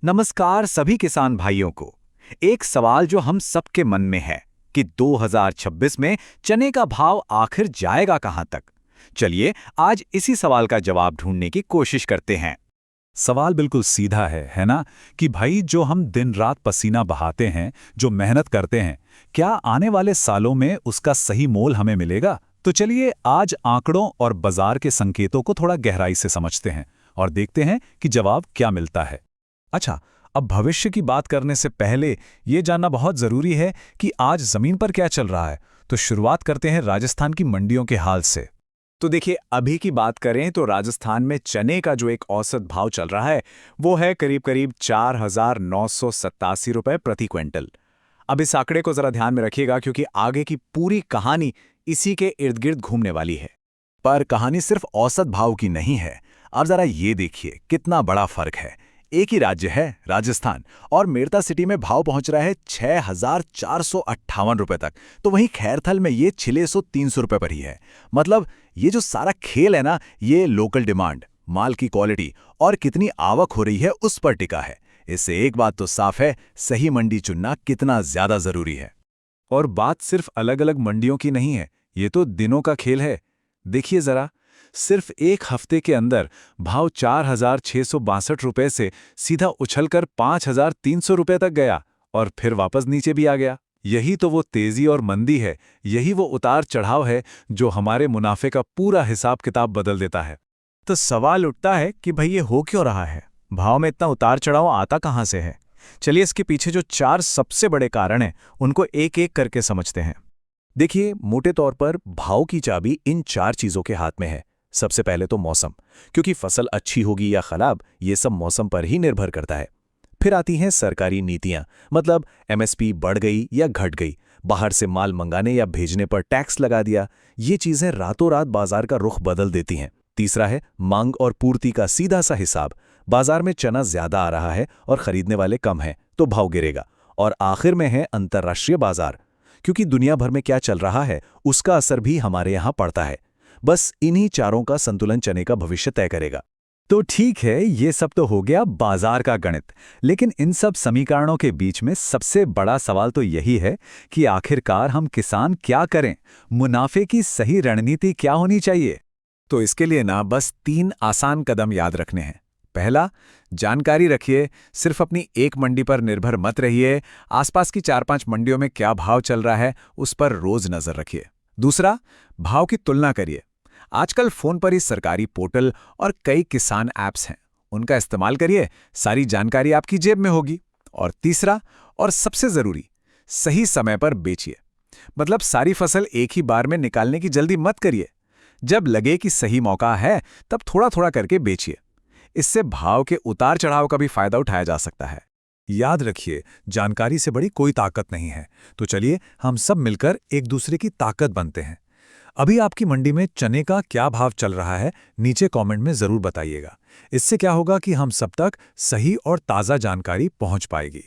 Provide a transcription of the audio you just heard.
नमस्कार सभी किसान भाइयों को। एक सवाल जो हम सबके मन में है कि 2026 में चने का भाव आखिर जाएगा कहां तक। चलिए आज इसी सवाल का जवाब ढूंढने की कोशिश करते हैं। सवाल बिल्कुल सीधा है ना? कि भाई जो हम दिन रात पसीना बहाते हैं, जो मेहनत करते हैं, क्या आने वाले सालों में उसका सही मोल हमें मिलेगा? तो चलिए आज आंकड़ों और बाजार के संकेतों को थोड़ा गहराई से समझते हैं और देखते हैं कि जवाब क्या मिलता है। अच्छा, अब भविष्य की बात करने से पहले ये जानना बहुत जरूरी है कि आज जमीन पर क्या चल रहा है। तो शुरुआत करते हैं राजस्थान की मंडियों के हाल से। तो देखिए अभी की बात करें तो राजस्थान में चने का जो एक औसत भाव चल रहा है वो है करीब करीब 4,987 रुपए प्रति क्विंटल। अब इस आंकड़े को जरा ध्यान में रखिएगा क्योंकि आगे की पूरी कहानी इसी के इर्द गिर्द घूमने वाली है। पर कहानी सिर्फ औसत भाव की नहीं है। अब जरा ये देखिए कितना बड़ा फर्क है। एक ही राज्य है राजस्थान और मेरता सिटी में भाव पहुंच रहा है 6,458 रुपए तक, तो वहीं खैरथल में ये 600-300 रुपए पर ही है। मतलब ये जो सारा खेल है ना, ये लोकल डिमांड, माल की क्वालिटी और कितनी आवक हो रही है उस पर टिका है। इससे एक बात तो साफ है, सही मंडी चुनना कितना ज्यादा जरूरी है। और बात सिर्फ अलग अलग मंडियों की नहीं है, ये तो दिनों का खेल है। देखिए जरा, सिर्फ एक हफ्ते के अंदर भाव 4,662 रुपए से सीधा उछलकर 5,300 रुपए तक गया और फिर वापस नीचे भी आ गया। यही तो वो तेजी और मंदी है, यही वो उतार चढ़ाव है जो हमारे मुनाफे का पूरा हिसाब किताब बदल देता है। तो सवाल उठता है कि भाई ये हो क्यों रहा है, भाव में इतना उतार चढ़ाव आता कहां से है। चलिए इसके पीछे जो 4 सबसे बड़े कारण हैं उनको एक एक करके समझते हैं। देखिए मोटे तौर पर भाव की चाबी इन 4 चीजों के हाथ में है। सबसे पहले तो मौसम, क्योंकि फसल अच्छी होगी या खराब ये सब मौसम पर ही निर्भर करता है। फिर आती हैं सरकारी नीतियां, मतलब एमएसपी बढ़ गई या घट गई, बाहर से माल मंगाने या भेजने पर टैक्स लगा दिया, ये चीजें रातों रात बाजार का रुख बदल देती हैं। तीसरा है मांग और पूर्ति का सीधा सा हिसाब, बाजार में चना ज्यादा आ रहा है और खरीदने वाले कम हैं तो भाव गिरेगा। और आखिर में है अंतर्राष्ट्रीय बाजार, क्योंकि दुनिया भर में क्या चल रहा है उसका असर भी हमारे यहाँ पड़ता है। बस इन्हीं चारों का संतुलन चने का भविष्य तय करेगा। तो ठीक है, ये सब तो हो गया बाजार का गणित, लेकिन इन सब समीकरणों के बीच में सबसे बड़ा सवाल तो यही है कि आखिरकार हम किसान क्या करें, मुनाफे की सही रणनीति क्या होनी चाहिए। तो इसके लिए ना बस 3 आसान कदम याद रखने हैं। पहला, जानकारी रखिए, सिर्फ अपनी एक मंडी पर निर्भर मत रहिए, आसपास की 4-5 मंडियों में क्या भाव चल रहा है उस पर रोज नजर रखिए। दूसरा, भाव की तुलना करिए। आजकल फोन पर ही सरकारी पोर्टल और कई किसान ऐप्स हैं, उनका इस्तेमाल करिए, सारी जानकारी आपकी जेब में होगी। और तीसरा और सबसे जरूरी, सही समय पर बेचिए। मतलब सारी फसल एक ही बार में निकालने की जल्दी मत करिए, जब लगे कि सही मौका है तब थोड़ा थोड़ा करके बेचिए। इससे भाव के उतार चढ़ाव का भी फायदा उठाया जा सकता है। याद रखिए, जानकारी से बड़ी कोई ताकत नहीं है। तो चलिए हम सब मिलकर एक दूसरे की ताकत बनते हैं। अभी आपकी मंडी में चने का क्या भाव चल रहा है, नीचे कमेंट में जरूर बताइएगा। इससे क्या होगा कि हम सब तक सही और ताज़ा जानकारी पहुंच पाएगी।